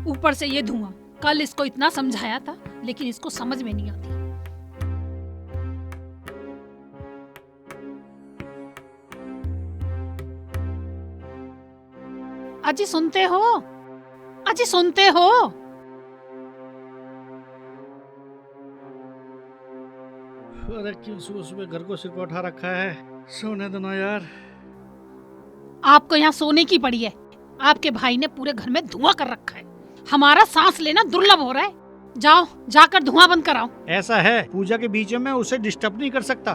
ऊपर से ये धुआं। कल इसको इतना समझाया था लेकिन इसको समझ में नहीं आती। अजी सुनते हो? अजी सुनते हो? अरे क्यों सुबह सुबह घर को सिर पर उठा रखा है? सोने दो ना यार। आपको यहाँ सोने की पड़ी है। आपके भाई ने पूरे घर में धुआं कर रखा है। हमारा सांस लेना दुर्लभ हो रहा है। जाओ जाकर धुआं बंद कराओ। ऐसा है, पूजा के बीच में मैं उसे डिस्टर्ब नहीं कर सकता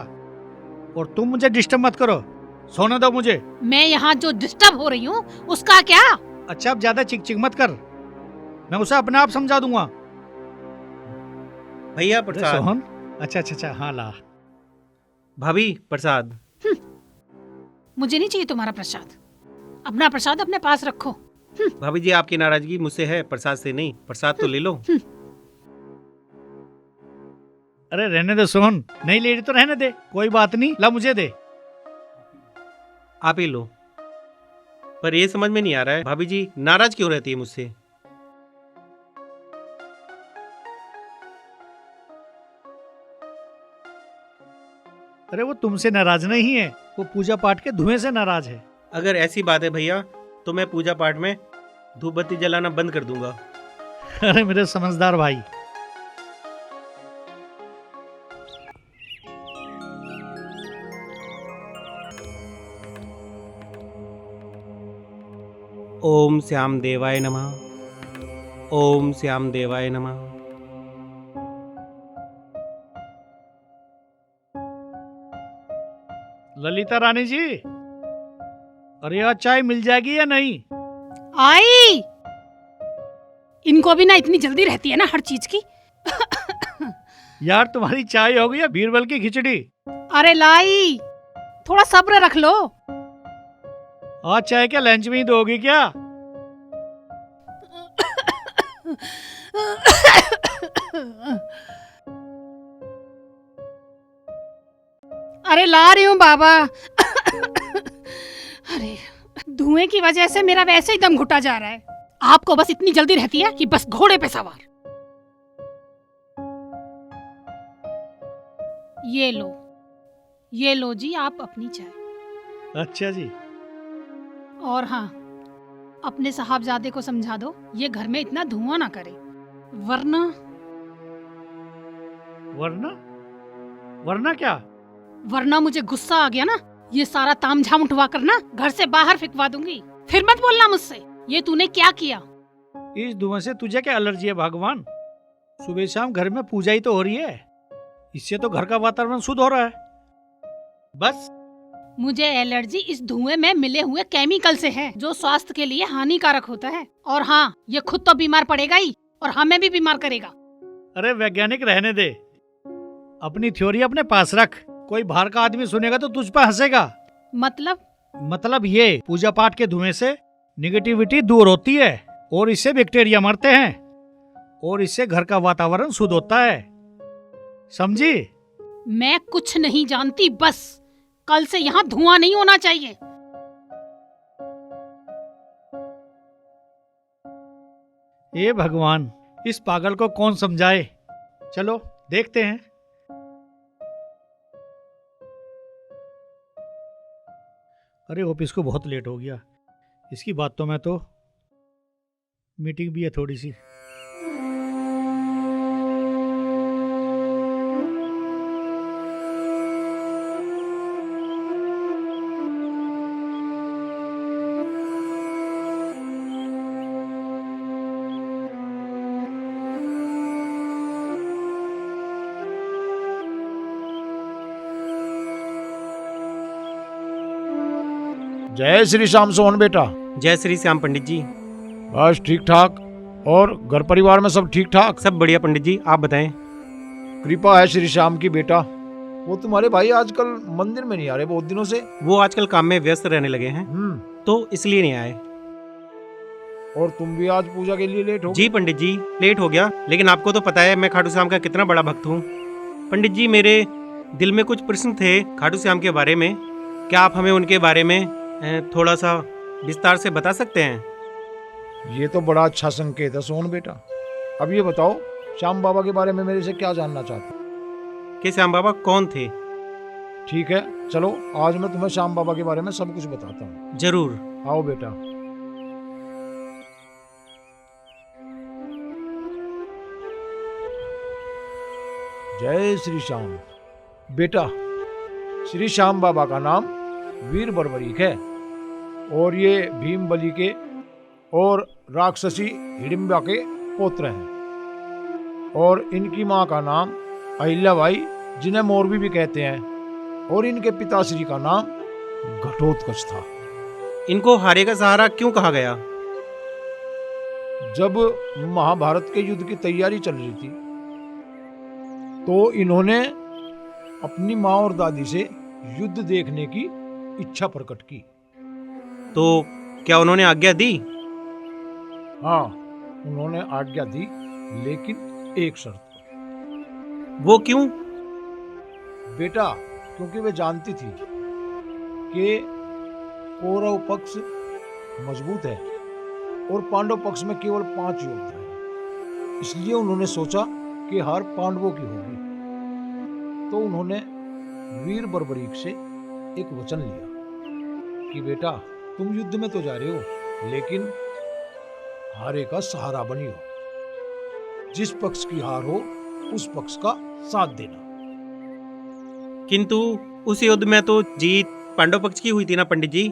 और तुम मुझे डिस्टर्ब मत करो। सोने दो मुझे। मैं यहाँ जो डिस्टर्ब हो रही हूँ उसका क्या? अच्छा अब ज्यादा चिक चिक मत कर, मैं उसे अपने आप समझा दूंगा। भैया अरे प्रसाद। सोहन, अच्छा हाँ ला। भाभी प्रसाद। मुझे नहीं चाहिए तुम्हारा प्रसाद। अपना प्रसाद अपने पास रखो। भाभी जी आपकी नाराजगी मुझसे है, प्रसाद से नहीं। प्रसाद तो ले लो। अरे रहने दे सोहन, नहीं ले रही तो रहने दे, कोई बात नहीं, ला मुझे दे। आप ही लो। पर ये समझ में नहीं आ रहा है भाभी जी नाराज क्यों रहती है मुझसे? अरे वो तुमसे नाराज नहीं है, वो पूजा पाठ के धुएं से नाराज है। अगर ऐसी बात है भैया तो मैं पूजा पाठ में धूप बत्ती जलाना बंद कर दूंगा। अरे मेरे समझदार भाई। ओम श्याम देवाय नमः। ओम श्याम देवाय नमः। ललिता रानी जी, अरे यार चाय मिल जाएगी या नहीं? आई। इनको भी ना इतनी जल्दी रहती है ना हर चीज की। यार तुम्हारी चाय हो गई या बीरबल की खिचड़ी? अरे लाई, थोड़ा सब्र रख लो। आज चाय क्या लंच में ही दोगी क्या? अरे ला रही हूँ बाबा। अरे धुएं की वजह से मेरा वैसे ही दम घुटा जा रहा है। आपको बस इतनी जल्दी रहती है कि बस घोड़े पे सवार। ये लो जी आप अपनी चाय। अच्छा जी। और हाँ, अपने साहबजादे को समझा दो ये घर में इतना धुआं ना करे, वरना वरना वरना क्या? वरना मुझे गुस्सा आ गया ना, ये सारा तामझाम उठवा कर ना घर से बाहर फेंकवा दूंगी। फिर मत बोलना मुझसे ये तूने क्या किया। इस धुएं से तुझे क्या एलर्जी है भगवान? सुबह शाम घर में पूजा ही तो हो रही है, इससे तो घर का वातावरण शुद्ध हो रहा है। बस मुझे एलर्जी इस धुएं में मिले हुए केमिकल से है जो स्वास्थ्य के लिए हानिकारक होता है। और हाँ, ये खुद तो बीमार पड़ेगा ही और हमें भी बीमार करेगा। अरे वैज्ञानिक रहने दे, अपनी थ्योरी अपने पास रख। कोई बाहर का आदमी सुनेगा तो तुझ पर हंसेगा। मतलब ये पूजा पाठ के धुएं से निगेटिविटी दूर होती है और इससे बैक्टीरिया मरते हैं और इससे घर का वातावरण शुद्ध होता है, समझी? मैं कुछ नहीं जानती, बस कल से यहाँ धुआं नहीं होना चाहिए। हे भगवान, इस पागल को कौन समझाए। चलो देखते हैं। अरे ऑफिस को बहुत लेट हो गया, इसकी बात तो मैं तो मीटिंग भी है थोड़ी सी। जय श्री श्याम सोहन बेटा। जय श्री श्याम पंडित जी। बस ठीक ठाक। और घर परिवार में सब ठीक ठाक? सब बढ़िया पंडित जी, आप बताएं। कृपा है श्री श्याम की बेटा। वो तुम्हारे भाई आजकल मंदिर में नहीं आ रहे बहुत दिनों से। वो आजकल काम में व्यस्त रहने लगे हैं तो इसलिए नहीं आए। और तुम भी आज पूजा के लिए लेट हो जी पंडित जी, लेट हो गया, लेकिन आपको तो पता है मैं खाटू श्याम का कितना बड़ा भक्त हूँ। पंडित जी मेरे दिल में कुछ प्रश्न थे खाटू श्याम के बारे में, क्या आप हमें उनके बारे में थोड़ा सा विस्तार से बता सकते हैं? ये तो बड़ा अच्छा संकेत है सोहन बेटा। अब ये बताओ, श्याम बाबा के बारे में मेरे से क्या जानना चाहते हो? कि श्याम बाबा कौन थे? ठीक है, चलो आज मैं तुम्हें श्याम बाबा के बारे में सब कुछ बताता हूँ। जरूर। आओ बेटा। जय श्री श्याम। बेटा, श्री श्याम बाबा का नाम वीर बर्बरीक है और ये भीम बली के और राक्षसी हिडिंबा के पोत्र हैं। और इनकी माँ का नाम अहिल्याबाई, जिन्हें मोरबी भी कहते हैं, और इनके पिताश्री का नाम घटोत्कच था। इनको हारे का सहारा क्यों कहा गया? जब महाभारत के युद्ध की तैयारी चल रही थी तो इन्होंने अपनी माँ और दादी से युद्ध देखने की इच्छा प्रकट की। तो क्या उन्होंने आज्ञा दी? हाँ, उन्होंने आज्ञा दी, लेकिन एक शर्त पर। वो क्यों? बेटा, क्योंकि वे जानती थी कि कौरव पक्ष मजबूत है और पांडव पक्ष में केवल 5 योद्धा हैं। इसलिए उन्होंने सोचा कि हार पांडवों की होगी। तो उन्होंने वीर बर्बरीक से एक वचन लिया कि बेटा, तुम युद्ध में तो जा रहे हो, लेकिन हारे का सहारा बनियो। जिस पक्ष की हार हो उस पक्ष का साथ देना। किंतु उस युद्ध में तो जीत पांडव पक्ष की हुई थी ना पंडित जी?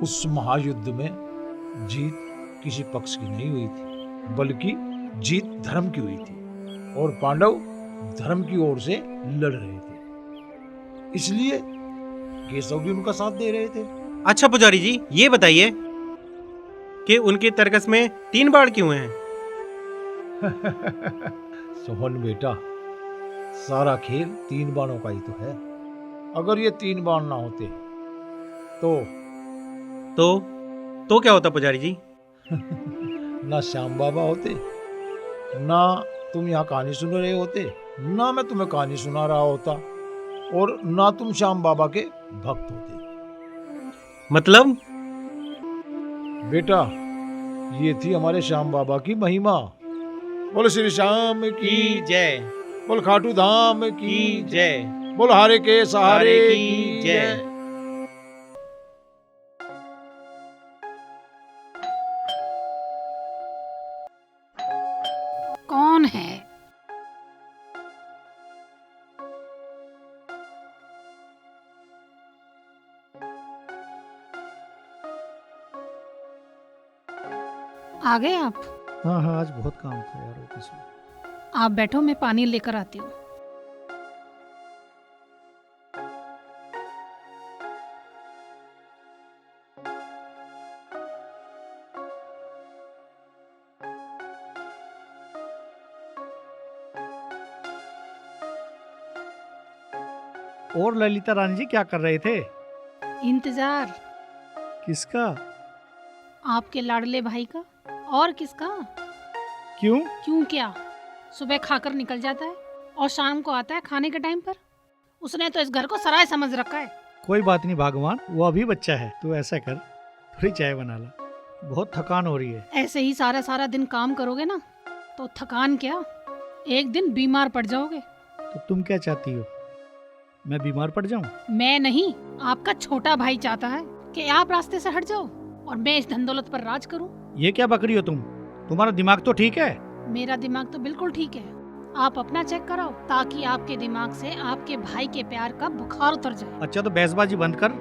उस महायुद्ध में जीत किसी पक्ष की नहीं हुई थी, बल्कि जीत धर्म की हुई थी और पांडव धर्म की ओर से लड़ रहे थे। इसलिए केशव भी उनका साथ दे रहे थे। अच्छा पुजारी जी, ये बताइए कि उनके तरकस में 3 बाण क्यों हैं? सोहन बेटा, सारा खेल 3 बाणों का ही तो है। अगर ये 3 बाण ना होते तो क्या होता पुजारी जी? ना श्याम बाबा होते, ना तुम यहाँ कहानी सुन रहे होते, ना मैं तुम्हें कहानी सुना रहा होता, और ना तुम श्याम बाबा के भक्त होते। मतलब? बेटा, ये थी हमारे श्याम बाबा की महिमा। बोल श्री श्याम की जय। बोल खाटू धाम की जय। बोल हारे के सहारे की जय। कौन है? आ गए आप? हाँ हाँ, आज बहुत काम था यार ऑफिस में। आप बैठो, मैं पानी लेकर आती हूँ। और ललिता रानी जी क्या कर रहे थे? इंतजार। किसका? आपके लाडले भाई का। और किसका? क्यों? क्यों क्या? सुबह खाकर निकल जाता है और शाम को आता है खाने के टाइम पर। उसने तो इस घर को सराय समझ रखा है। कोई बात नहीं भगवान, वो अभी बच्चा है। तू ऐसा कर, थोड़ी चाय बना ला, बहुत थकान हो रही है। ऐसे ही सारा दिन काम करोगे ना तो थकान क्या, एक दिन बीमार पड़ जाओगे। तो तुम क्या चाहती हो, मैं बीमार पड़ जाऊं? मैं नहीं, आपका छोटा भाई चाहता है कि आप रास्ते से हट जाओ और मैं इस धन दौलत पर राज करूं। ये क्या बकरी हो तुम? तुम्हारा दिमाग तो ठीक है? मेरा दिमाग तो बिल्कुल ठीक है। आप अपना चेक कराओ ताकि आपके दिमाग से आपके भाई के प्यार का बुखार उतर जाए। अच्छा तो बहसबाजी बंद कर,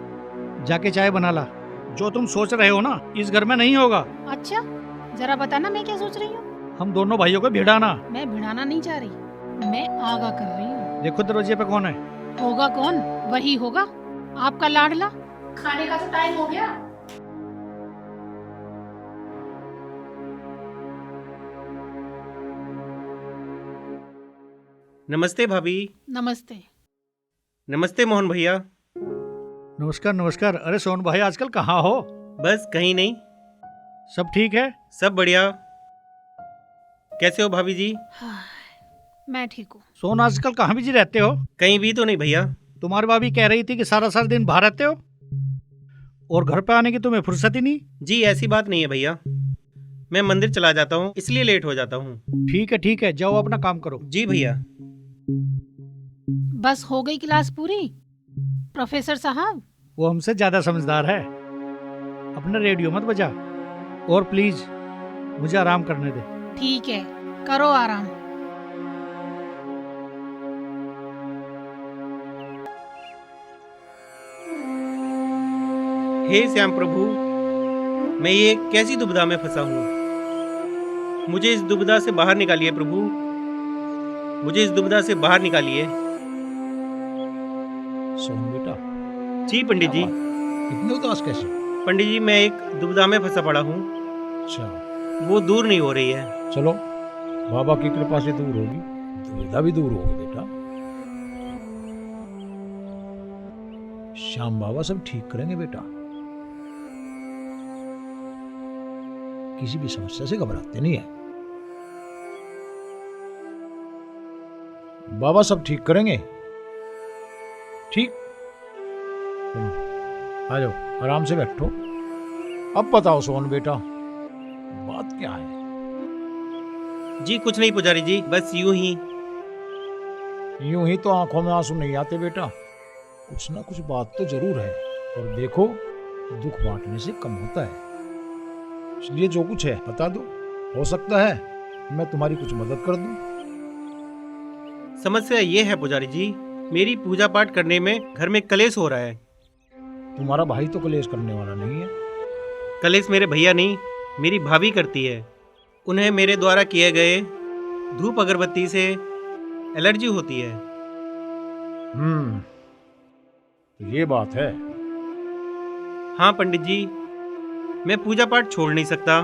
जाके चाय बना ला। जो तुम सोच रहे हो ना इस घर में नहीं होगा। अच्छा, जरा बताना मैं क्या सोच रही हूँ। हम दोनों भाइयों को भिड़ाना। मैं भिड़ाना नहीं चाह रही, मैं आगा कर रही हूँ। देखो दरवाजे पे कौन है? होगा कौन? वही होगा, आपका लाडला। खाने का तो टाइम हो गया। नमस्ते भाभी। नमस्ते। नमस्ते मोहन भैया। नमस्कार नमस्कार। अरे सोहन भाई आजकल कहाँ हो? बस कहीं नहीं, सब ठीक है? सब बढ़िया। कैसे हो भाभी जी? मैं ठीक हूँ। सोहन आजकल कहाँ बिजी रहते हो? कहीं भी तो नहीं भैया। तुम्हारी भाभी कह रही थी कि सारा दिन बाहर रहते हो और घर पे आने की तुम्हें फुर्सत ही नहीं। जी ऐसी बात नहीं है भैया, मैं मंदिर चला जाता हूँ, इसलिए लेट हो जाता हूँ। ठीक है, जाओ अपना काम करो। जी भैया। बस हो गई क्लास पूरी? प्रोफेसर साहब, वो हमसे ज्यादा समझदार है। अपना रेडियो मत बजा, और प्लीज मुझे आराम करने दे। ठीक है, करो आराम। हे श्याम प्रभु, मैं ये कैसी दुविधा में फंसा हूँ। मुझे इस दुविधा से बाहर निकालिए प्रभु, मुझे इस दुविधा से बाहर निकालिए। सोहन बेटा, जी पंडित जी। इतने उदास कैसे? पंडित जी, मैं एक दुविधा में फंसा पड़ा हूँ, अच्छा, वो दूर नहीं हो रही है। चलो बाबा की कृपा से दूर होगी, दुविधा भी दूर होगी बेटा। श्याम बाबा सब ठीक करेंगे बेटा। किसी भी समस्या से घबराते नहीं है। बाबा सब ठीक करेंगे। ठीक, चलो आ जाओ, आराम से बैठो। अब बताओ सोहन बेटा, बात क्या है? जी कुछ नहीं पुजारी जी, बस यूं ही तो आंखों में आंसू नहीं आते बेटा। कुछ ना कुछ बात तो जरूर है। और देखो, दुख बांटने से कम होता है, इसलिए जो कुछ है बता दो। हो सकता है मैं तुम्हारी कुछ मदद कर दूं। समस्या ये है पुजारी जी, मेरी पूजा पाठ करने में घर में कलेश हो रहा है। तुम्हारा भाई तो कलेश करने वाला नहीं है। कलेश मेरे भैया नहीं, मेरी भाभी करती है। उन्हें मेरे द्वारा किए गए धूप अगरबत्ती से एलर्जी होती है। तो ये बात है। हाँ पंडित जी, मैं पूजा पाठ छोड़ नहीं सकता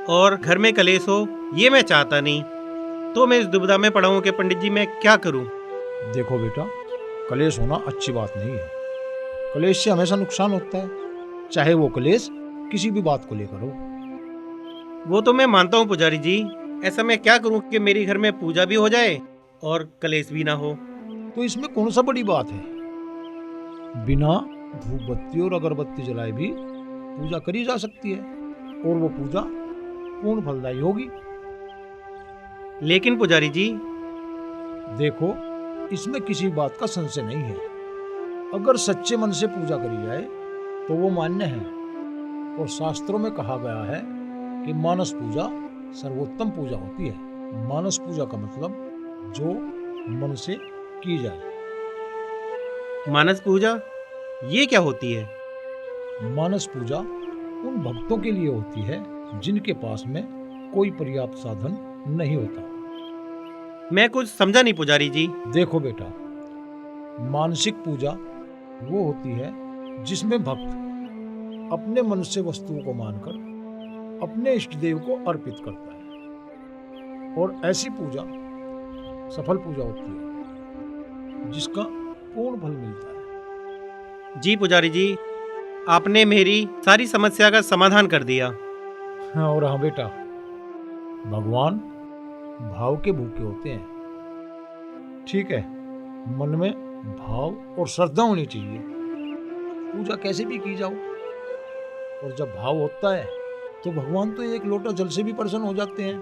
और घर में कलेश हो ये मैं चाहता नहीं। तो मैं इस दुविधा में पड़ा हूं कि पंडित जी मैं क्या करूं। देखो बेटा, कलेश होना अच्छी बात नहीं है। कलेश से हमेशा नुकसान होता है, चाहे वो कलेश किसी भी बात को लेकर हो। वो तो मैं मानता हूँ पुजारी जी, ऐसा मैं क्या करूं कि मेरी घर में पूजा भी हो जाए और कलेश भी ना हो। तो इसमें कौन सा बड़ी बात है? बिना धूप बत्ती और अगरबत्ती जलाए भी पूजा करी जा सकती है, और वो पूजा पूर्ण फलदायी होगी। लेकिन पुजारी जी, देखो, इसमें किसी बात का संशय नहीं है। अगर सच्चे मन से पूजा करी जाए तो वो मान्य है। और शास्त्रों में कहा गया है कि मानस पूजा सर्वोत्तम पूजा होती है। मानस पूजा का मतलब जो मन से की जाए। मानस पूजा ये क्या होती है? मानस पूजा उन भक्तों के लिए होती है जिनके पास में कोई पर्याप्त साधन नहीं होता। मैं कुछ समझा नहीं पुजारी जी। देखो बेटा, मानसिक पूजा वो होती है जिसमें भक्त अपने मन से वस्तुओं को मानकर अपने इष्ट देव को अर्पित करता है। और ऐसी पूजा सफल पूजा होती है जिसका पूर्ण फल मिलता है। जी पुजारी जी, आपने मेरी सारी समस्या का समाधान कर दिया। हाँ, और हाँ बेटा, भगवान भाव के भूखे होते हैं। ठीक है, मन में भाव और श्रद्धा होनी चाहिए। पूजा कैसे भी की जाओ, और जब भाव होता है तो भगवान तो एक लोटा जल से भी प्रसन्न हो जाते हैं।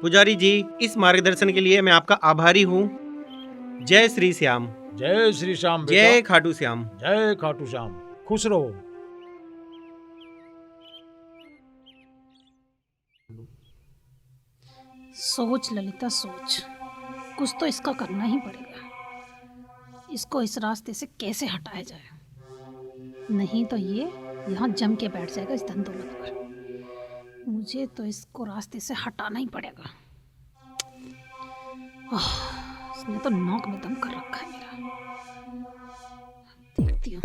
पुजारी जी, इस मार्गदर्शन के लिए मैं आपका आभारी हूँ। जय श्री श्याम। जय श्री श्याम बेटा। जय खाटू श्याम। जय खाटू श्याम। खुश रहो। सोच ललिता सोच, कुछ तो इसका करना ही पड़ेगा। इसको इस रास्ते से कैसे हटाया जाए, नहीं तो ये यहाँ जम के बैठ जाएगा इस धन दौलत पर। मुझे तो इसको रास्ते से हटाना ही पड़ेगा। इसने तो नौक में दम कर रखा है मेरा। देखती हूँ।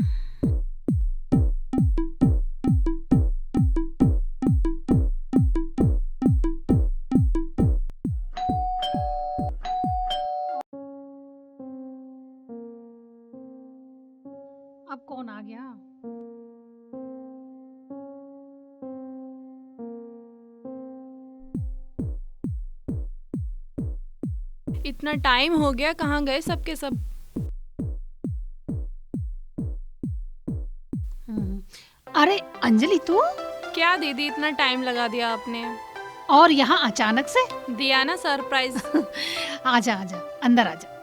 अब कौन आ गया? इतना टाइम हो गया, कहाँ गए सबके सब? अरे अंजलि, तू क्या दीदी इतना टाइम लगा दिया आपने? और यहाँ अचानक से? दिया ना सरप्राइज। आजा आजा, अंदर आजा।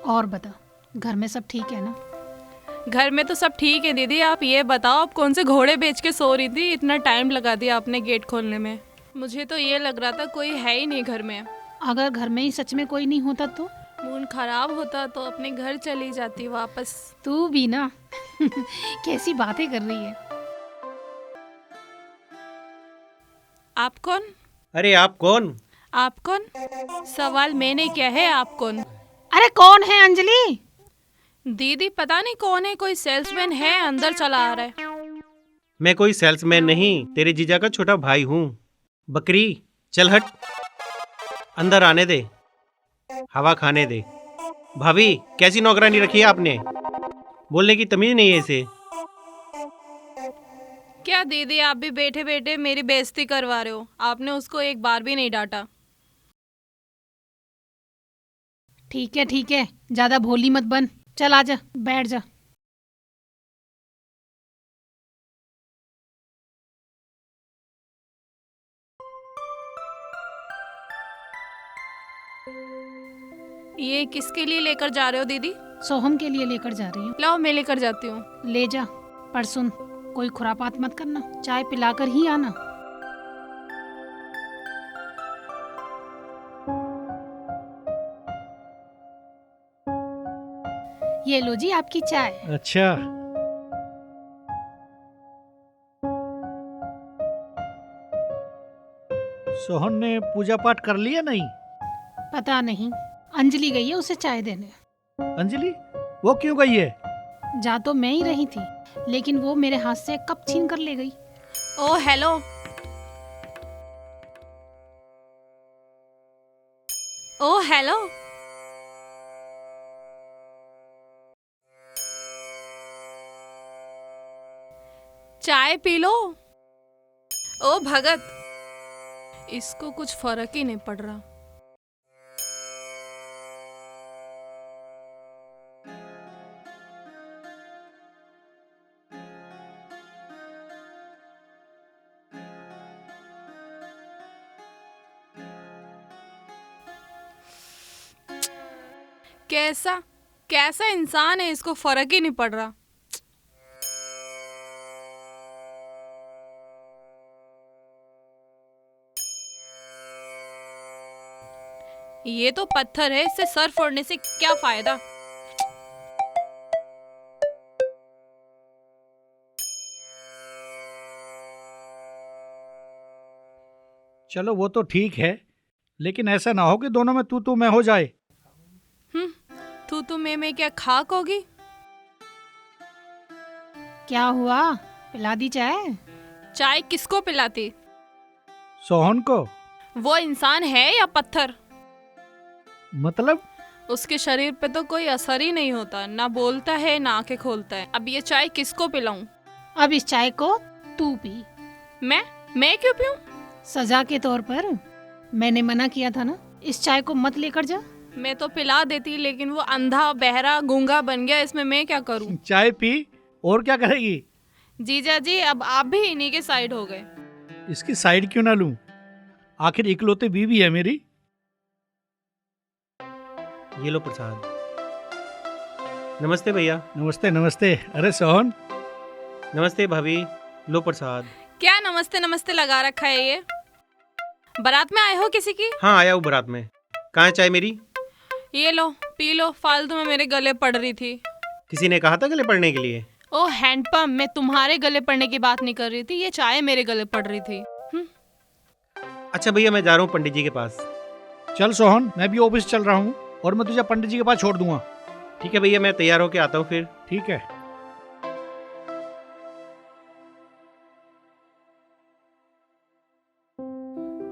और बता, घर में सब ठीक है ना? घर में तो सब ठीक है दीदी। आप ये बताओ, आप कौन से घोड़े बेच के सो रही थी? इतना टाइम लगा दिया आपने गेट खोलने में। मुझे तो ये लग रहा था कोई है ही नहीं घर में। अगर घर में ही सच में कोई नहीं होता तो? मूड खराब होता तो अपने घर चली जाती वापस। तू भी ना। कैसी बातें कर रही है। आप कौन? अरे आप कौन? आप कौन? सवाल मैंने किया है, आप कौन? अरे कौन है अंजलि? दीदी पता नहीं कौन है, कोई सेल्समैन है अंदर चला आ रहा है। मैं कोई सेल्समैन नहीं, तेरे जीजा का छोटा भाई हूँ। बकरी चल हट, अंदर आने दे, हवा खाने दे। भाभी कैसी नौकरानी रखी है आपने? बोलने की तमीज नहीं है इसे। क्या दीदी आप भी बैठे बैठे मेरी बेइज्जती करवा रहे हो? आपने उसको एक बार भी नहीं डांटा। ठीक है, ज्यादा भोली मत बन। चल आजा, बैठ जा। ये किसके लिए लेकर जा रहे हो दीदी? सोहम के लिए लेकर जा रही हूँ। लाओ मैं लेकर जाती हूँ। ले जा, पर सुन, कोई खुरापात मत करना, चाय पिलाकर ही आना। ये लो जी आपकी चाय। अच्छा, सोहन ने पूजा पाठ कर लिया नहीं? पता नहीं, अंजलि गई है उसे चाय देने। अंजलि वो क्यों गई है? जा तो मैं ही रही थी, लेकिन वो मेरे हाथ से कप छीन कर ले गई। ओ हेलो। ओ हेलो। चाय पी लो। ओ भगत, इसको कुछ फर्क ही नहीं पड़ रहा। कैसा कैसा इंसान है, इसको फर्क ही नहीं पड़ रहा। ये तो पत्थर है, इससे सर फोड़ने से क्या फायदा। चलो वो तो ठीक है, लेकिन ऐसा ना हो कि दोनों में तू मैं हो जाए। तू मैं क्या खाक होगी? क्या हुआ, पिला दी चाय? चाय किसको पिलाती? सोहन को। वो इंसान है या पत्थर? मतलब? उसके शरीर पे तो कोई असर ही नहीं होता, ना बोलता है ना आंखें खोलता है। अब ये चाय किसको पिलाऊं? अब इस चाय को तू पी। मैं क्यों पीऊं? सजा के तौर पर। मैंने मना किया था ना, इस चाय को मत लेकर जा। मैं तो पिला देती, लेकिन वो अंधा बहरा गूंगा बन गया, इसमें मैं क्या करूं? चाय पी, और क्या करेगी? जीजा जी अब आप भी इन्हीं के साइड हो गए। इसकी साइड क्यों ना लूं? आखिर इकलौती बीवी है मेरी। ये लो प्रसाद। नमस्ते भैया। नमस्ते नमस्ते। अरे सोहन। नमस्ते भाभी, लो प्रसाद। क्या नमस्ते नमस्ते लगा रखा है ये? बारात में आए हो किसी की? हाँ आया हूँ बारात में। कहाँ है चाय मेरी? ये लो पी लो, फालतू में मेरे गले पड़ रही थी। किसी ने कहा था गले पड़ने के लिए? ओ हैंडपंप, मैं तुम्हारे गले पड़ने की बात नहीं कर रही थी, ये चाय मेरे गले पड़ रही थी। अच्छा भैया मैं जा रहा हूँ पंडित जी के पास। चल सोहन, मैं भी ऑफिस चल रहा हूँ और मैं तुझे पंडित जी के पास छोड़ दूंगा। ठीक है भैया, मैं तैयार होके आता हूँ फिर। ठीक है।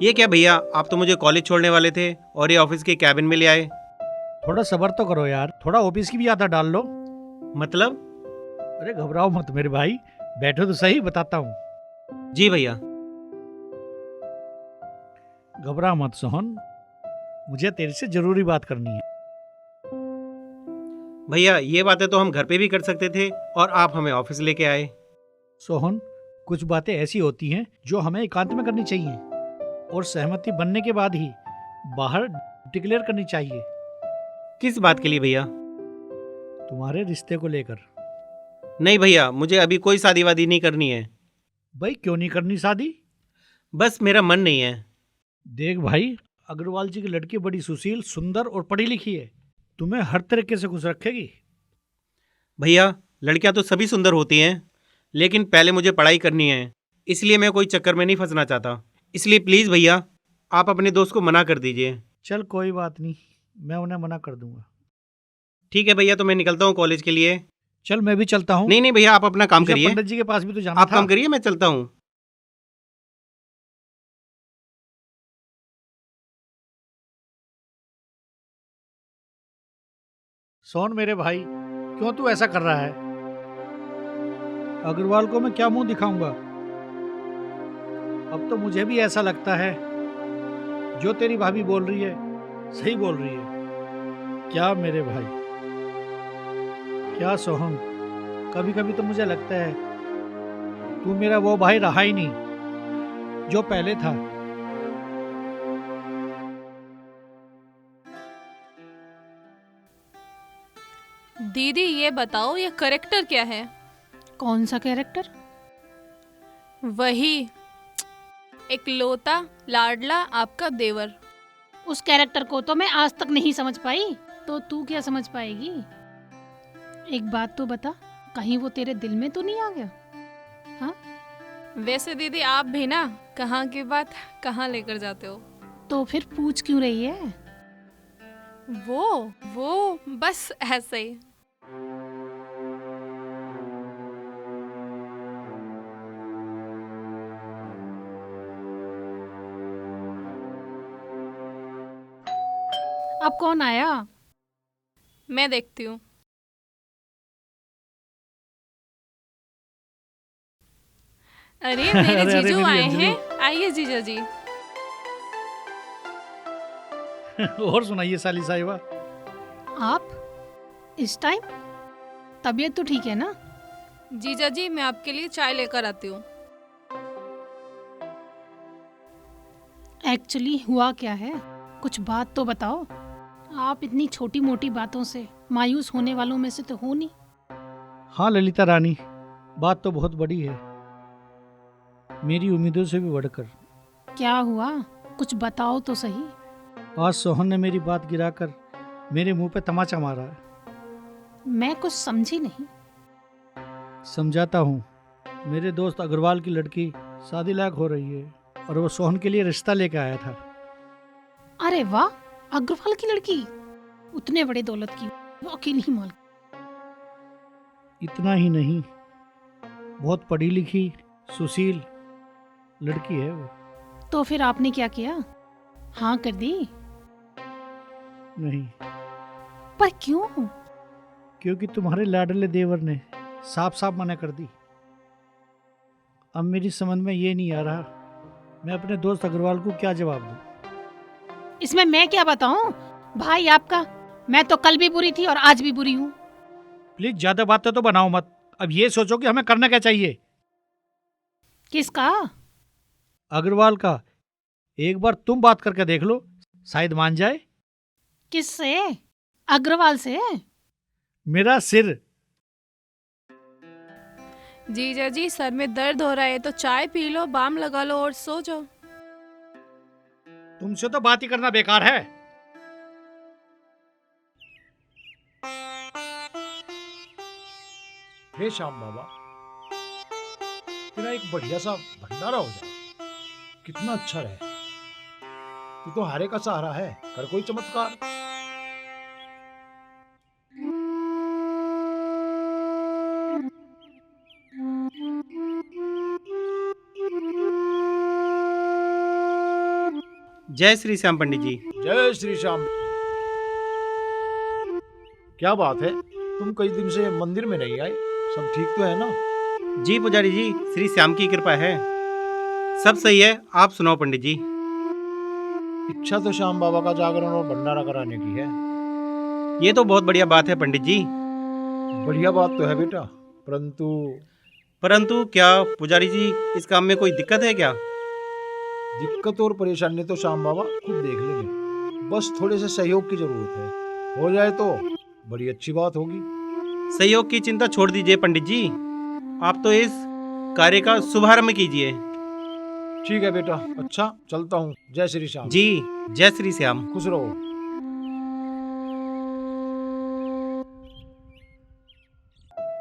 ये क्या भैया, आप तो मुझे कॉलेज छोड़ने वाले थे और ये ऑफिस के कैबिन में ले आए। थोड़ा सब्र तो करो यार, थोड़ा ऑफिस की भी आदत डाल लो। मतलब? अरे घबराओ मत मेरे भाई, बैठो तो सही, बताता हूँ। जी भैया। घबरा मत सोहन, मुझे तेरे से जरूरी बात करनी है। भैया ये बातें तो हम घर पे भी कर सकते थे और आप हमें ऑफिस लेके आए। सोहन, कुछ बातें ऐसी होती हैं जो हमें एकांत में करनी चाहिए और सहमति बनने के बाद ही बाहर डिक्लेयर करनी चाहिए। किस बात के लिए भैया? तुम्हारे रिश्ते को लेकर। नहीं भैया, मुझे अभी कोई शादी वादी नहीं करनी है। भाई क्यों नहीं करनी शादी? बस मेरा मन नहीं है। देख भाई, अग्रवाल जी की लड़की बड़ी सुशील, सुंदर और पढ़ी लिखी है, तुम्हें हर तरीके से खुश रखेगी। भैया लड़कियां तो सभी सुंदर होती हैं, लेकिन पहले मुझे पढ़ाई करनी है, इसलिए मैं कोई चक्कर में नहीं फंसना चाहता। इसलिए प्लीज़ भैया आप अपने दोस्त को मना कर दीजिए। चल कोई बात नहीं, मैं उन्हें मना कर दूंगा। ठीक है भैया, तो मैं निकलता हूँ कॉलेज के लिए। चल मैं भी चलता हूँ। नहीं नहीं भैया, आप अपना काम मुझे करिए। पंडित जी के पास भी तो जाना आप था। काम करिए, मैं चलता हूँ। सोहन मेरे भाई, क्यों तू ऐसा कर रहा है? अग्रवाल को मैं क्या मुंह दिखाऊंगा? अब तो मुझे भी ऐसा लगता है जो तेरी भाभी बोल रही है सही बोल रही है। क्या मेरे भाई, क्या सोहन, कभी कभी तो मुझे लगता है तू मेरा वो भाई रहा ही नहीं जो पहले था। दीदी ये बताओ, ये करेक्टर क्या है? कौन सा कैरेक्टर? वही इकलौता लाडला आपका देवर। उस कैरेक्टर को तो मैं आज तक नहीं समझ पाई, तो तू क्या समझ पाएगी? एक बात तो बता, कहीं वो तेरे दिल में तो नहीं आ गया? हाँ? वैसे दीदी आप भी ना कहाँ की बात कहाँ लेकर जाते हो। तो फिर पूछ क्यों रही है? वो बस ऐसे ही। अब कौन आया? मैं देखती हूँ। अरे मेरे अरे, अरे, जीजू मेरी आए अंजलि। हैं। आइए जीजा जी। और सुनाइए साली साहिबा। आप इस टाइम? तबीयत तो ठीक है ना? जीजा जी मैं आपके लिए चाय लेकर आती हूँ। एक्चुअली हुआ क्या है, कुछ बात तो बताओ। आप इतनी छोटी मोटी बातों से मायूस होने वालों में से तो हो नहीं। हाँ ललिता रानी, बात तो बहुत बड़ी है, मेरी उम्मीदों से भी बढ़कर। क्या हुआ, कुछ बताओ तो सही। आज सोहन ने मेरी बात गिराकर मेरे मुंह पे तमाचा मारा है। मैं कुछ समझी नहीं। समझाता हूँ, मेरे दोस्त अग्रवाल की लड़की शादी लायक हो रही है और वो सोहन के लिए रिश्ता लेके आया था। अरे वाह, अग्रवाल की लड़की, उतने बड़े दौलत की, वो अकेली ही माल। इतना ही नहीं, बहुत पढ़ी लिखी सुशील लड़की है वो। तो फिर आपने क्या किया, हाँ कर दी? नहीं, पर क्यों? क्योंकि तुम्हारे लाडले देवर ने साफ साफ मना कर दी। अब मेरी समझ में ये नहीं आ रहा मैं अपने दोस्त अग्रवाल को क्या जवाब दूं। इसमें मैं क्या बताऊं भाई आपका, मैं तो कल भी बुरी थी और आज भी बुरी हूँ। प्लीज ज्यादा बातें तो बनाओ मत, अब ये सोचो कि हमें करना क्या चाहिए। किसका? अग्रवाल का। एक बार तुम बात करके देख लो, शायद मान जाए। किससे? अग्रवाल से? मेरा सिर। जीजा जी सर में दर्द हो रहा है तो चाय पी लो, बाम लगा लो और सो जाओ। तुमसे तो बात ही करना बेकार है। हे श्याम बाबा, तेरा एक बढ़िया सा भंडारा हो जाए, कितना अच्छा रहे। तू तो हारे का सहारा है, कर कोई चमत्कार। जय श्री श्याम पंडित जी। जय श्री श्याम। क्या बात है, तुम कई दिन से मंदिर में नहीं आए, सब ठीक तो है ना? जी पुजारी जी, श्री श्याम की कृपा है, सब सही है। आप सुनाओ पंडित जी। इच्छा तो श्याम बाबा का जागरण और भंडारा कराने की है। ये तो बहुत बढ़िया बात है पंडित जी। बढ़िया बात तो है बेटा, परंतु क्या पुजारी जी इस काम में कोई दिक्कत है क्या? दिक्कत और परेशानी तो श्याम बाबा खुद देख लेंगे, बस थोड़े से सहयोग की जरूरत है। हो जाए तो बड़ी अच्छी बात होगी। सहयोग की चिंता छोड़ दीजिए पंडित जी, आप तो इस कार्य का शुभारंभ कीजिए। ठीक है बेटा, अच्छा चलता हूँ। जय श्री श्याम। जी, जय श्री श्याम। खुश रहो।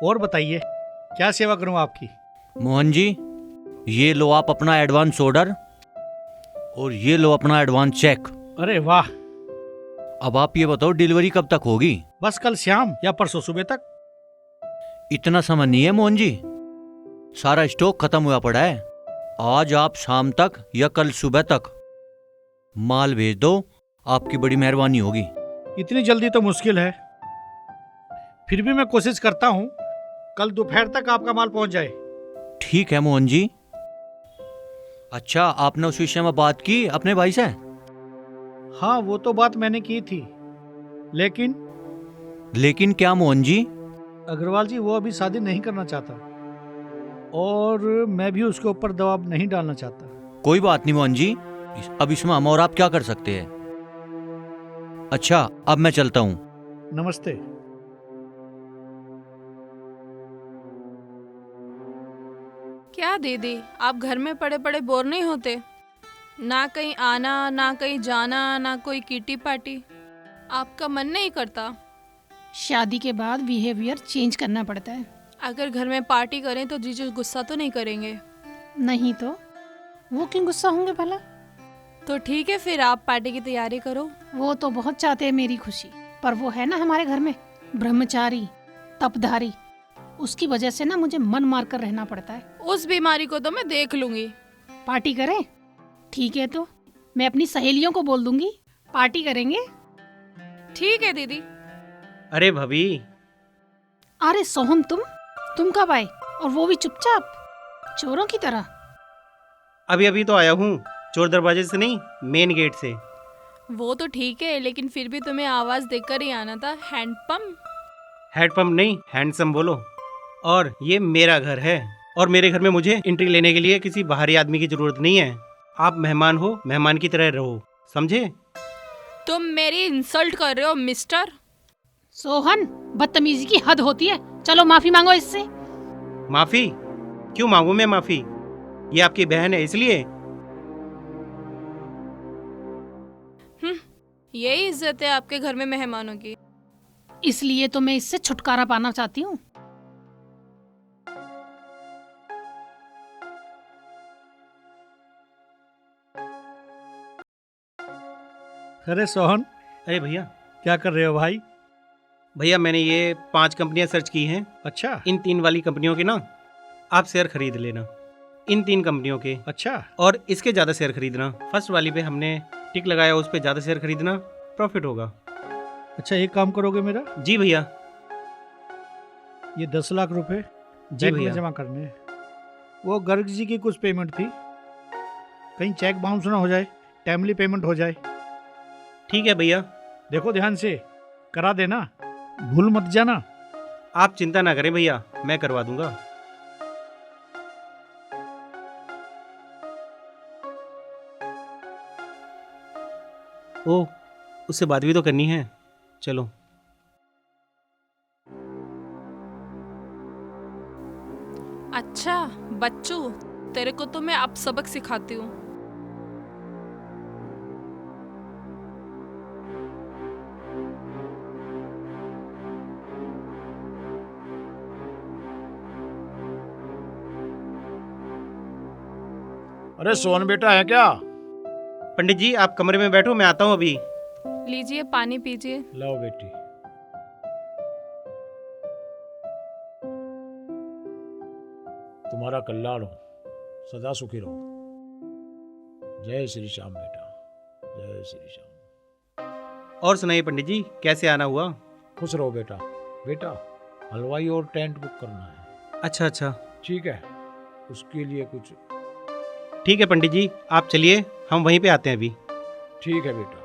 और बताइए क्या सेवा करूं आपकी? मोहन जी, ये लो आप अपना एडवांस ऑर्डर और ये लो अपना एडवांस चेक। अरे वाह, अब आप ये बताओ डिलीवरी कब तक होगी? बस कल शाम या परसों सुबह तक। इतना समय नहीं है मोहन जी, सारा स्टॉक खत्म हुआ पड़ा है। आज आप शाम तक या कल सुबह तक माल भेज दो, आपकी बड़ी मेहरबानी होगी। इतनी जल्दी तो मुश्किल है, फिर भी मैं कोशिश करता हूँ कल दोपहर तक आपका माल पहुंच जाए। ठीक है मोहन जी। अच्छा, आपने उस विषय में बात की अपने भाई से? हाँ, वो तो बात मैंने की थी, लेकिन क्या मोहन जी? अग्रवाल जी वो अभी शादी नहीं करना चाहता और मैं भी उसके ऊपर दबाव नहीं डालना चाहता। कोई बात नहीं मोहन जी, अब इसमें हम और आप क्या कर सकते हैं। अच्छा, अब मैं चलता हूँ। नमस्ते। क्या दीदी, आप घर में पड़े पड़े बोर नहीं होते? ना कहीं आना, ना कहीं जाना, ना कोई किटी पार्टी, आपका मन नहीं करता? शादी के बाद बिहेवियर चेंज करना पड़ता है। अगर घर में पार्टी करें तो जीजू गुस्सा तो नहीं करेंगे? नहीं तो वो क्यों गुस्सा होंगे भला? तो ठीक है, फिर आप पार्टी की तैयारी करो। वो तो बहुत चाहते हैं मेरी खुशी, पर वो है ना हमारे घर में ब्रह्मचारी, तपधारी, उसकी वजह से ना मुझे मन मार कर रहना पड़ता है। उस बीमारी को तो मैं देख लूंगी। पार्टी करें? ठीक है, तो मैं अपनी सहेलियों को बोल दूंगी, पार्टी करेंगे। ठीक है दीदी। अरे भाभी, अरे सोहम, तुम कब आए? और वो भी चुपचाप, चोरों की तरह। अभी अभी तो आया हूँ, चोर दरवाजे से नहीं, मेन गेट से। वो तो ठीक है, लेकिन फिर भी तुम्हें आवाज देकर ही आना था। हैंडपंप? हेडपम्प नहीं, हैंडसम बोलो। और ये मेरा घर है, और मेरे घर में मुझे एंट्री लेने के लिए किसी बाहरी आदमी की जरूरत नहीं है। आप मेहमान हो, मेहमान की तरह रहो, समझे? तुम मेरी इंसल्ट कर रहे हो मिस्टर। सोहन, बदतमीजी की हद होती है। चलो माफी मांगो इससे। माफी? क्यों मांगू मैं माफी? ये आपकी बहन है इसलिए? यही इज्जत है आपके घर में मेहमानों की। इसलिए तो मैं इससे छुटकारा पाना चाहती हूँ। अरे सोहन, अरे भैया, क्या कर रहे हो भाई? भैया मैंने ये 5 कंपनियां सर्च की हैं। अच्छा इन 3 वाली कंपनियों के ना आप शेयर खरीद लेना, इन 3 कंपनियों के। अच्छा, और इसके ज़्यादा शेयर खरीदना। फर्स्ट वाली पे हमने टिक लगाया, उस पे ज़्यादा शेयर खरीदना, प्रॉफिट होगा। अच्छा एक काम करोगे मेरा? जी भैया। ये 10 लाख रुपए जी बैंक में भैया। जमा करने हैं। वो गर्ग जी की कुछ पेमेंट थी, कहीं चेक बाउंस ना हो जाए, टाइमली पेमेंट हो जाए। ठीक है भैया, देखो ध्यान से करा देना, भूल मत जाना। आप चिंता ना करें भैया, मैं करवा दूंगा। ओह, उससे बात भी तो करनी है, चलो। अच्छा बच्चू, तेरे को तो मैं अब सबक सिखाती हूँ। अरे सोहन बेटा है क्या? पंडित जी आप कमरे में बैठो, मैं आता हूँ अभी। लीजिए पानी पीजिए। लाओ बेटी। तुम्हारा कल्याण हो, सदा सुखी रहो। जय श्री श्याम बेटा, जय श्री श्याम। और सुनाइए पंडित जी, कैसे आना हुआ? खुश रहो बेटा। बेटा हलवाई और टेंट बुक करना है। अच्छा अच्छा, ठीक है, उसके लिए कुछ। ठीक है पंडित जी, आप चलिए, हम वहीं पे आते हैं अभी। ठीक है बेटा।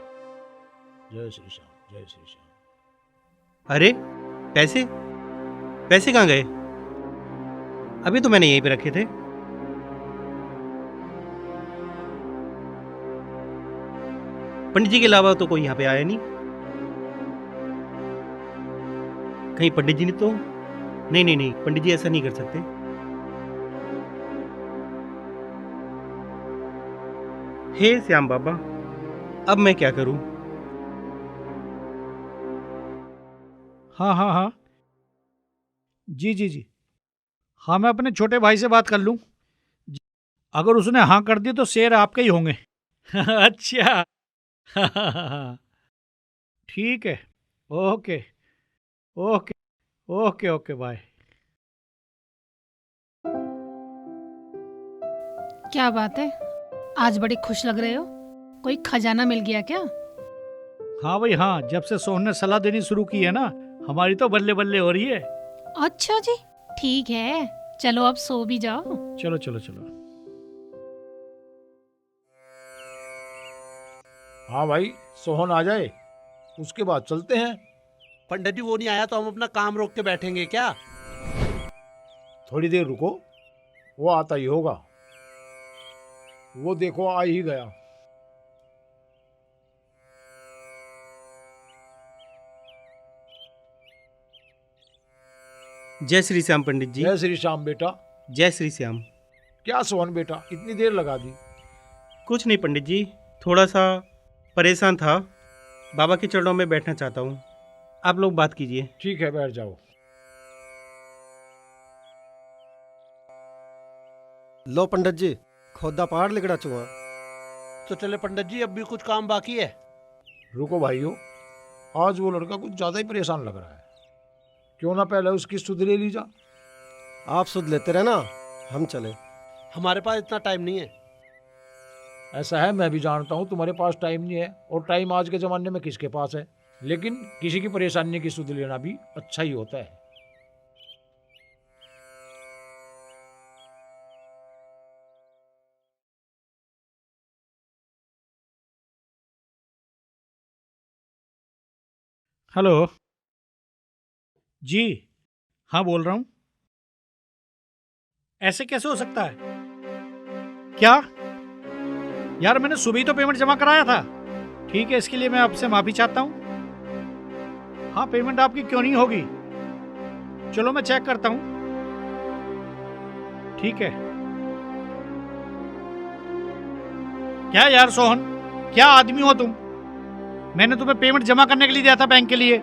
जय श्री श्याम, जय श्री श्याम। अरे पैसे पैसे कहाँ गए? अभी तो मैंने यहीं पे रखे थे। पंडित जी के अलावा तो कोई यहाँ पे आया नहीं। कहीं पंडित जी ने तो नहीं नहीं नहीं, पंडित जी ऐसा नहीं कर सकते। हे श्याम बाबा, अब मैं क्या करूं? हाँ हाँ हाँ, जी जी जी, हाँ मैं अपने छोटे भाई से बात कर लूँ। अगर उसने हाँ कर दी तो शेर आपके ही होंगे। अच्छा। ठीक है, okay okay okay okay, bye. क्या बात है, आज बड़े खुश लग रहे हो? कोई खजाना मिल गया क्या? हाँ भाई हाँ, जब से सोहन ने सलाह देनी शुरू की है ना, हमारी तो बल्ले बल्ले हो रही है। अच्छा जी, ठीक है, चलो अब सो भी जाओ। चलो चलो चलो। हाँ भाई, सोहन आ जाए उसके बाद चलते हैं। पंडित जी वो नहीं आया तो हम अपना काम रोक के बैठेंगे क्या? थोड़ी देर रुको, वो आता ही होगा। वो देखो आ ही गया। जय श्री श्याम पंडित जी। जय श्री श्याम बेटा। जय श्री श्याम। क्या सोहन बेटा, इतनी देर लगा दी? कुछ नहीं पंडित जी, थोड़ा सा परेशान था, बाबा के चरणों में बैठना चाहता हूँ। आप लोग बात कीजिए। ठीक है, बैठ जाओ। लो पंडित जी, खोदा पहाड़ लिगड़ा चुआ। तो चले पंडित जी, अब भी कुछ काम बाकी है। रुको भाइयों, आज वो लड़का कुछ ज्यादा ही परेशान लग रहा है। क्यों ना पहले उसकी सुध ले ली जा। आप सुध लेते रहना, हम चले। हमारे पास इतना टाइम नहीं है। ऐसा है, मैं भी जानता हूँ तुम्हारे पास टाइम नहीं है, और टाइम आज के ज़माने में किसके पास है। लेकिन किसी की परेशानी की सुध लेना भी अच्छा ही होता है। हेलो जी, हाँ बोल रहा हूँ। ऐसे कैसे हो सकता है? क्या यार, मैंने सुबह ही तो पेमेंट जमा कराया था। ठीक है, इसके लिए मैं आपसे माफी चाहता हूँ। हाँ, पेमेंट आपकी क्यों नहीं होगी? चलो मैं चेक करता हूँ। ठीक है। क्या यार सोहन, क्या आदमी हो तुम? मैंने तुम्हें पेमेंट जमा करने के लिए दिया था बैंक के लिए,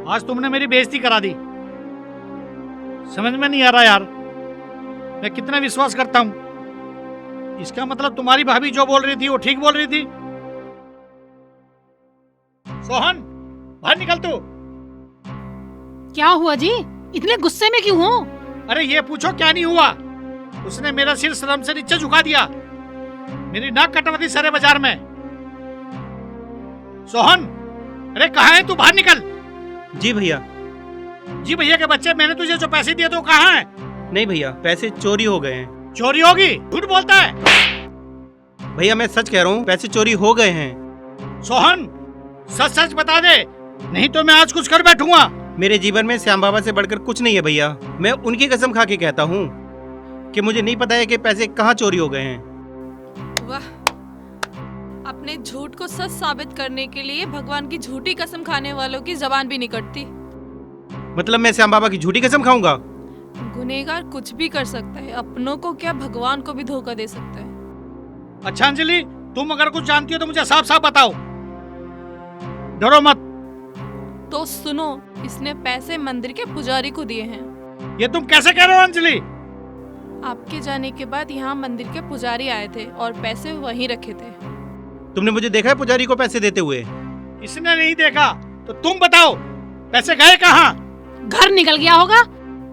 आज तुमने मेरी बेइज्जती करा दी। समझ में नहीं आ रहा यार, मैं कितना विश्वास करता हूं। इसका मतलब तुम्हारी भाभी जो बोल रही थी वो ठीक बोल रही थी। सोहन, बाहर निकल तू। क्या हुआ जी, इतने गुस्से में क्यों हो? अरे ये पूछो क्या नहीं हुआ। उसने मेरा सिर शर्म से नीचे झुका दिया, मेरी नाक कटवा दी सारे बाजार में। सोहन, अरे कहाँ है तू? बाहर निकल। जी भैया। जी भैया के बच्चे, मैंने तुझे जो पैसे दिए तो कहाँ है? नहीं भैया, पैसे चोरी हो गए हैं। चोरी होगी? झूठ बोलता है। भैया मैं सच कह रहा हूँ, पैसे चोरी हो गए हैं। सोहन, सच सच बता दे, नहीं तो मैं आज कुछ कर बैठूंगा। मेरे जीवन में श्याम बाबा से बढ़कर कुछ नहीं है भैया। मैं उनकी कसम खा के कहता हूँ कि मुझे नहीं पता है कि पैसे कहाँ चोरी हो गए हैं। वाह, अपने झूठ को सच साबित करने के लिए भगवान की झूठी कसम खाने वालों की जबान भी नहीं कटती। मतलब मैं श्याम बाबा की झूठी कसम खाऊंगा? गुनहगार कुछ भी कर सकता है, अपनों को क्या भगवान को भी धोखा दे सकता है। अच्छा अंजलि, तुम अगर कुछ जानती हो तो मुझे साफ साफ बताओ, डरो मत। तो सुनो, इसने पैसे मंदिर के पुजारी को दिए हैं। ये तुम कैसे कह रहे हो अंजलि? आपके जाने के बाद यहाँ मंदिर के पुजारी आए थे और पैसे वहीं रखे थे। तुमने मुझे देखा है पुजारी को पैसे देते हुए? इसने नहीं देखा तो तुम बताओ, पैसे गए कहाँ? घर निकल गया होगा,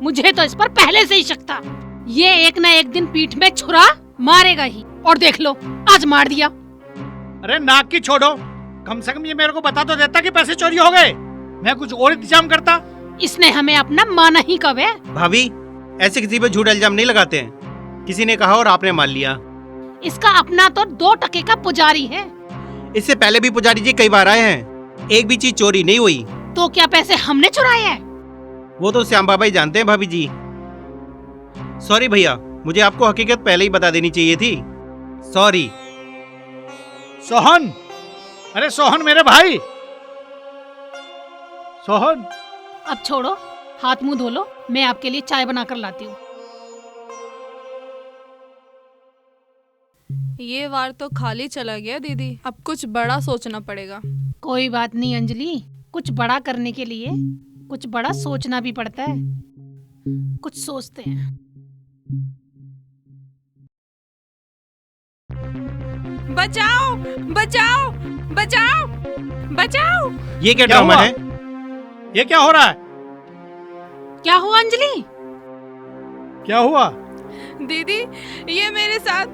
मुझे तो इस पर पहले से ही शक था। ये एक ना एक दिन पीठ में छुरा मारेगा ही, और देख लो आज मार दिया। अरे नाक की छोड़ो, कम से कम ये मेरे को बता तो देता कि पैसे चोरी हो गए। मैं कुछ और इंतजाम करता। इसने हमें अपना माना ही कब है। भाभी ऐसे किसी पे झूठ इल्जाम नहीं लगाते हैं। किसी ने कहा और आपने मान लिया। इसका अपना तो 2 टके का पुजारी है। इससे पहले भी पुजारी जी कई बार आए हैं, एक भी चीज चोरी नहीं हुई। तो क्या पैसे हमने चुराए हैं? वो तो श्याम बाबा ही जानते हैं भाभी जी। सॉरी भैया, मुझे आपको हकीकत पहले ही बता देनी चाहिए थी। सॉरी। सोहन, अरे सोहन मेरे भाई, सोहन। अब छोड़ो, हाथ मुंह धो लो, मैं आपके लिए चाय बनाकर लाती हूँ। ये वार तो खाली चला गया दीदी, अब कुछ बड़ा सोचना पड़ेगा। कोई बात नहीं अंजलि, कुछ बड़ा करने के लिए कुछ बड़ा सोचना भी पड़ता है। कुछ सोचते हैं। बचाओ बचाओ बचाओ बचाओ। ये क्या क्या ड्रामा हुआ? है? ये क्या हो रहा है? क्या हुआ अंजलि? क्या हुआ? दीदी ये मेरे साथ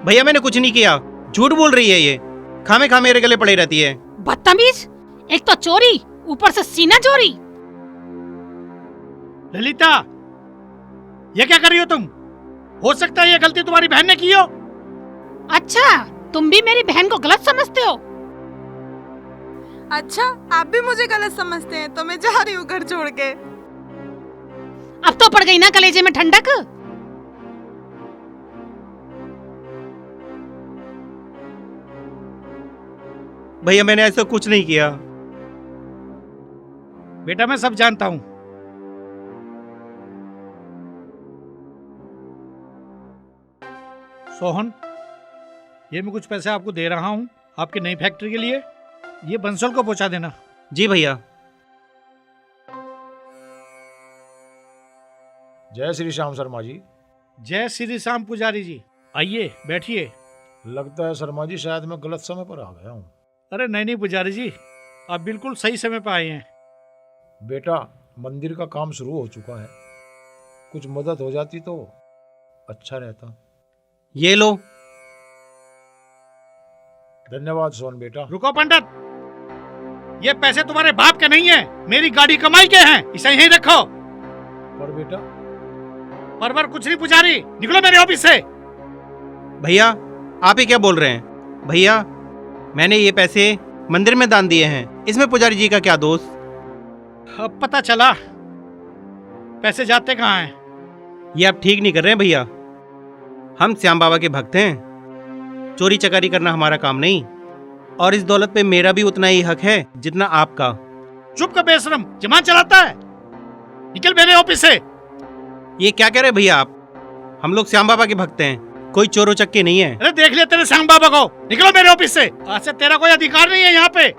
भैया मैंने कुछ नहीं किया, झूठ बोल रही है ये। खामे खामे मेरे गले पड़े रहती है। बदतमीज, एक तो चोरी, ऊपर से सीना चोरी। ललिता, ये क्या कर रही हो तुम? हो सकता है ये गलती तुम्हारी बहन ने की हो। अच्छा, तुम भी मेरी बहन को गलत समझते हो? अच्छा, आप भी मुझे गलत समझते हैं तो मैं जा रही हूँ घर छोड़ के। अब तो पड़ गई ना कलेजे में ठंडक। भैया मैंने ऐसा कुछ नहीं किया। बेटा मैं सब जानता हूं। सोहन, ये मैं कुछ पैसे आपको दे रहा हूं आपकी नई फैक्ट्री के लिए। ये बंसल को पहुंचा देना। जी भैया। जय श्री श्याम शर्मा जी। जय श्री श्याम पुजारी जी, आइए बैठिए। लगता है शर्मा जी शायद मैं गलत समय पर आ गया हूँ। अरे नहीं नहीं पुजारी जी, आप बिल्कुल सही समय पर आए हैं। बेटा, मंदिर का काम शुरू हो चुका है, कुछ मदद हो जाती तो अच्छा रहता। ये लो। धन्यवाद सोहन बेटा। रुको पंडित, ये पैसे तुम्हारे बाप के नहीं है, मेरी गाड़ी कमाई के हैं, इसे यहीं रखो। पर बेटा, परवर कुछ नहीं पुजारी, निकलो मेरे ऑफिस से। भैया आप ही क्या बोल रहे हैं? भैया मैंने ये पैसे मंदिर में दान दिए हैं, इसमें पुजारी जी का क्या दोष? अब पता चला पैसे जाते कहाँ हैं। ये आप ठीक नहीं कर रहे हैं भैया। हम श्याम बाबा के भक्त हैं, चोरी चकारी करना हमारा काम नहीं, और इस दौलत पे मेरा भी उतना ही हक है जितना आपका। चुप का बेशरम, जमान चलाता है, निकल मेरे ऑफिस से। ये क्या कह रहे हैं भैया आप? हम लोग श्याम बाबा के भक्त हैं, कोई चोर उचक्के नहीं है। अरे देख लिया तेरे श्याम बाबा को, निकलो मेरे ऑफिस से। आज से तेरा कोई अधिकार नहीं है यहाँ पे।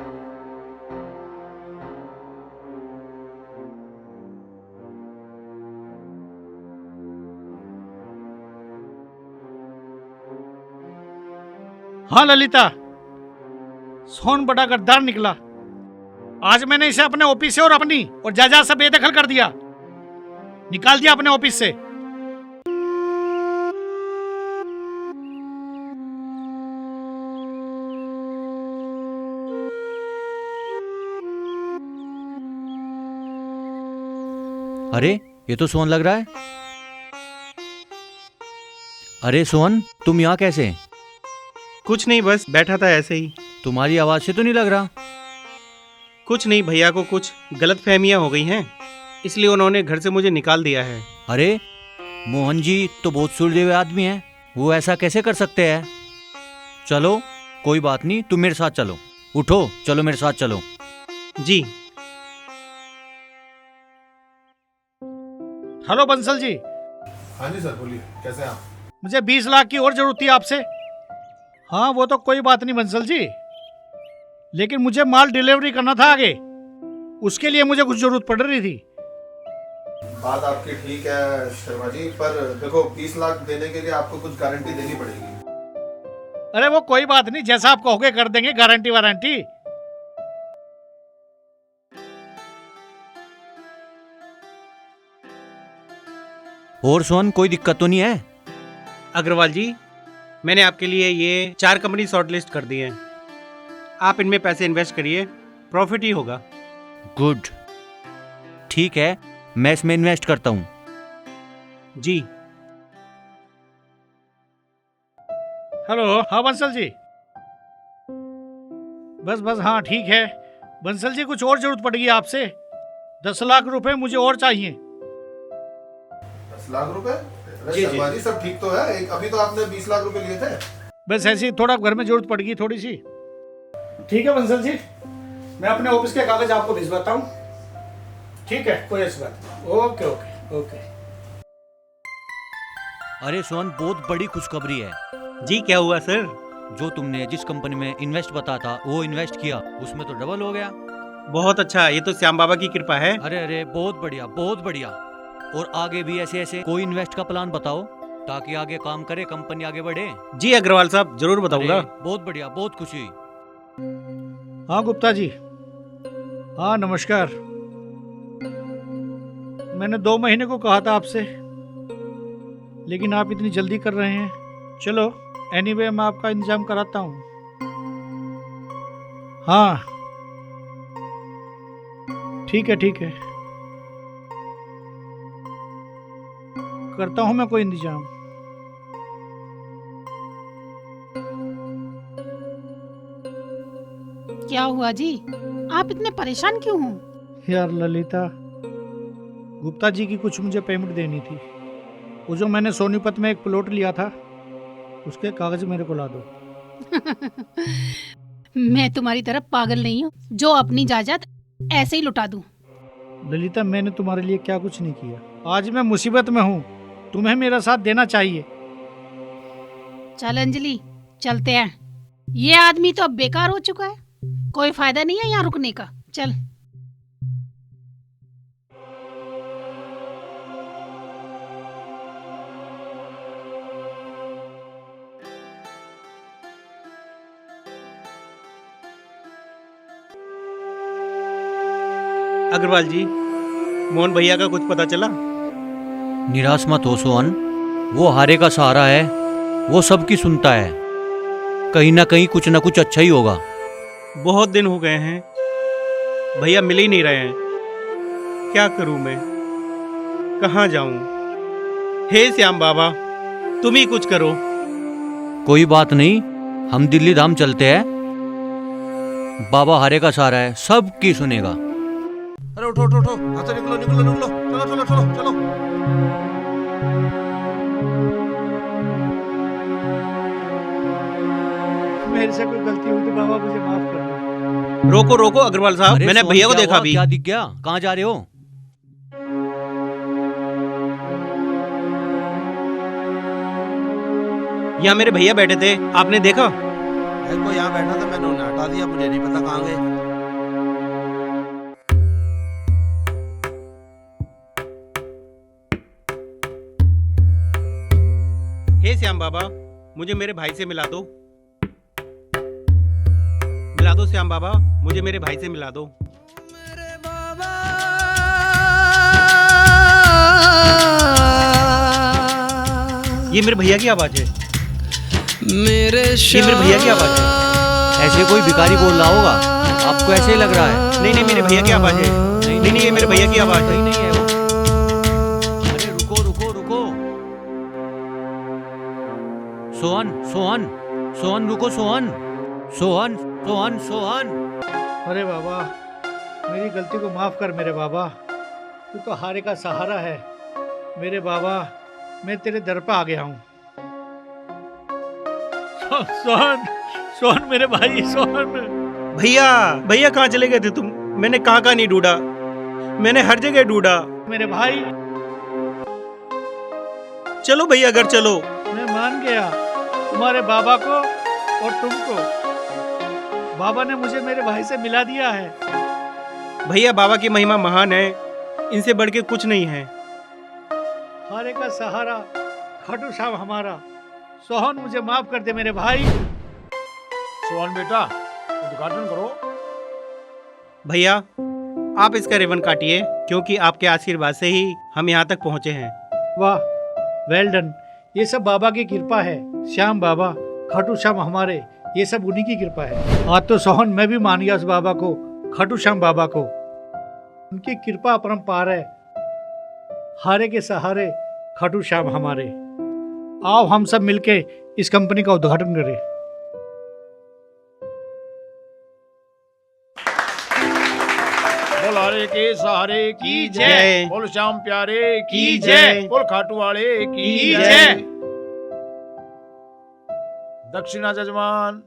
हाँ ललिता, सोहन बड़ा गद्दार निकला। आज मैंने इसे अपने ऑफिस से और अपनी और जायदाद से बेदखल कर दिया, निकाल दिया अपने ऑफिस से। अरे ये तो सोहन लग रहा है। अरे सोहन, तुम यहाँ कैसे? कुछ नहीं, बस बैठा था ऐसे ही। तुम्हारी आवाज से तो नहीं लग रहा। कुछ नहीं, भैया को कुछ गलत फहमियाँ हो गई हैं, इसलिए उन्होंने घर से मुझे निकाल दिया है। अरे मोहन जी तो बहुत सुलझे आदमी हैं, वो ऐसा कैसे कर सकते हैं? चलो कोई बात नहीं, तुम मेरे साथ चलो। उठो, चलो मेरे साथ चलो। जी। हेलो बंसल जी। हाँ जी सर, बोलिए कैसे हैं आप? मुझे 20 लाख की और जरूरत थी आपसे। हाँ वो तो कोई बात नहीं बंसल जी, लेकिन मुझे माल डिलीवरी करना था आगे, उसके लिए मुझे कुछ जरूरत पड़ रही थी। बात आपकी ठीक है शर्मा जी, पर देखो 20 लाख देने के लिए आपको कुछ गारंटी देनी पड़ेगी। अरे वो कोई बात नहीं, जैसा आप कहोगे कर देंगे, गारंटी वारंटी। और सोहन कोई दिक्कत तो नहीं है? अग्रवाल जी, मैंने आपके लिए ये 4 कंपनी शॉर्टलिस्ट कर दी हैं, आप इनमें पैसे इन्वेस्ट करिए, प्रॉफिट ही होगा। गुड, ठीक है, मैं इसमें इन्वेस्ट करता हूँ। जी। हेलो, हाँ बंसल जी। बस बस, हाँ ठीक है। बंसल जी, कुछ और जरूरत पड़ेगी आपसे। 10 लाख रुपए मुझे और चाहिए। 10 लाख रुपए? अरे जी, जी। शर्मा जी, सब ठीक तो है। अभी तो आपने 20 लाख रुपए लिए थे। बस ऐसे ही थोड़ा घर में जरूरत पड़ेगी थोड़ी सी। ठीक है बंसल जी, मैं अपने ऑफिस के कागज आपको भिजवाता हूँ। ठीक है, कोई ऐसी बात नहीं। Okay okay okay. अरे सोहन, बहुत बड़ी खुशखबरी है। जी, क्या हुआ सर? जो तुमने जिस कंपनी में इन्वेस्ट बताया था वो इन्वेस्ट किया, उसमें तो डबल हो गया। बहुत अच्छा, ये तो श्याम बाबा की कृपा है। अरे अरे, बहुत बढ़िया बहुत बढ़िया। और आगे भी ऐसे ऐसे कोई इन्वेस्ट का प्लान बताओ ताकि आगे काम करे, कंपनी आगे बढ़े। जी अग्रवाल साहब, जरूर बताऊंगा। अरे, बहुत बढ़िया, बहुत खुशी हुई। हाँ गुप्ता जी, हाँ नमस्कार। मैंने 2 महीने को कहा था आपसे, लेकिन आप इतनी जल्दी कर रहे हैं। चलो एनीवे, मैं आपका इंतजाम कराता हूँ। हाँ ठीक है ठीक है, करता हूँ मैं कोई इंतजाम। क्या हुआ जी, आप इतने परेशान क्यों हो? यार ललिता, गुप्ता जी की कुछ मुझे पेमेंट देनी थी। वो जो मैंने सोनीपत में एक प्लॉट लिया था, उसके कागज मेरे को ला दो। मैं तुम्हारी तरह पागल नहीं हूँ जो अपनी जायदाद ऐसे ही लुटा दूं। ललिता, मैंने तुम्हारे लिए क्या कुछ नहीं किया। आज मैं मुसीबत में हूँ, तुम्हें मेरा साथ देना चाहिए। चल अंजलि, चलते हैं। ये आदमी तो अब बेकार हो चुका है, कोई फायदा नहीं है यहाँ रुकने का। चल। अग्रवाल जी, मोहन भैया का कुछ पता चला? निराश मत हो सोहन, वो हारे का सहारा है, वो सबकी सुनता है। कहीं ना कहीं कुछ ना कुछ अच्छा ही होगा। बहुत दिन हो गए हैं, भैया मिल ही नहीं रहे हैं। क्या करूं मैं, कहाँ जाऊं? हे श्याम बाबा, तुम ही कुछ करो। कोई बात नहीं, हम दिल्ली धाम चलते हैं। बाबा हारे का सहारा है, सबकी सुनेगा। अरे उठो उठो उठो, यहाँ से निकलो निकलो निकलो, चलो चलो चलो चलो। मेरे से कोई गलती हुई तो बाबा मुझे माफ कर दो। रोको रोको अग्रवाल साहब, अरे मैंने सोहन, भैया को क्या देखा हुआ? भी। क्या दिख गया? कहाँ जा रहे हो? यहाँ मेरे भैया बैठे थे, आपने देखा? कोई यहाँ बैठा था, मैंने उन्हें हटा दिया, मुझे नहीं पता कहाँ गए। हे श्याम बाबा, मुझे मेरे भाई से मिला दो। मिला दो श्याम बाबा, मुझे मेरे भाई से मिला दो। ये मेरे भैया की आवाज है। ये मेरे भैया की आवाज है। ऐसे कोई भिखारी बोल रहा होगा, आपको ऐसे ही लग रहा है? नहीं नहीं, मेरे भैया की आवाज है। नहीं नहीं, ये मेरे भैया की आवाज है। नहीं है वो। अरे रुको रुको रुको, सोहन सोहन सोहन, रुको सोहन, सोहन सोहन सोहन। अरे बाबा, मेरी गलती को माफ कर मेरे बाबा। तू तो हारे का सहारा है मेरे बाबा। मैं तेरे दर पे आ गया हूँ। सोहन, सोहन मेरे भाई, सोहन। भैया भैया, कहाँ चले गए थे तुम? मैंने कहाँ कहाँ नहीं ढूंढा, मैंने हर जगह ढूंढा। मेरे भाई, चलो भैया घर चलो। मैं मान गया तुम्हारे बाबा को और तुमको। बाबा ने मुझे मेरे भाई से मिला दिया है। भैया बाबा की महिमा महान है, इनसे बढ़ के कुछ नहीं है। हारे का सहारा खाटू श्याम हमारा। सोहन, मुझे माफ कर दे मेरे भाई। सोहन बेटा, उद्घाटन करो। भैया आप इसका रिबन काटिए, क्योंकि आपके आशीर्वाद से ही हम यहाँ तक पहुँचे हैं। वाह, वेल डन। ये सब बाबा की कृपा है। श्याम बाबा, खाटू श्याम हमारे, ये सब उन्हीं की कृपा है। आज तो सोहन मैं भी मान गया उस बाबा को। खाटू श्याम बाबा को। उनकी कृपा अपरंपार है। हारे के सहारे खाटू श्याम हमारे। आओ हम सब मिलके इस कंपनी का उद्घाटन करें। बोल हारे के सहारे की जय। जय, बोल श्याम प्यारे की जय, बोल खाटू वाले की जय। दक्षिणा जजमान।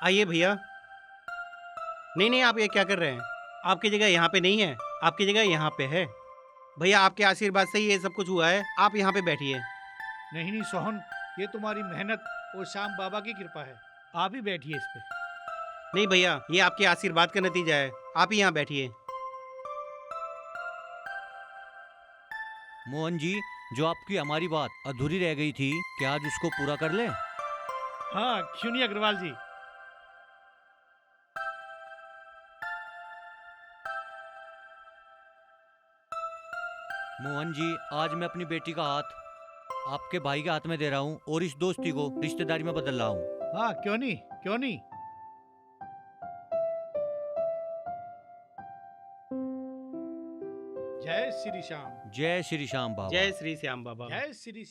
आइए भैया। नहीं नहीं, आप ये क्या कर रहे हैं? आपकी जगह यहाँ पे नहीं है, आपकी जगह यहाँ पे है। भैया आपके आशीर्वाद से ही ये सब कुछ हुआ है, आप यहाँ पे बैठिए। नहीं नहीं सोहन, ये तुम्हारी मेहनत और श्याम बाबा की कृपा है। आप ही बैठिए इस पे। नहीं भैया, ये आपके आशीर्वाद का नतीजा है, आप ही यहाँ बैठिए। मोहन जी, जो आपकी हमारी बात अधूरी रह गई थी, क्या आज उसको पूरा कर ले? हाँ क्यों नहीं अग्रवाल जी। मोहन जी, आज मैं अपनी बेटी का हाथ आपके भाई के हाथ में दे रहा हूँ और इस दोस्ती को रिश्तेदारी में बदल रहा हूँ। हाँ क्यों नहीं, क्यों नहीं। जय श्री श्याम। जय श्री श्याम बाबा। जय श्री श्याम बाबा। जय श्री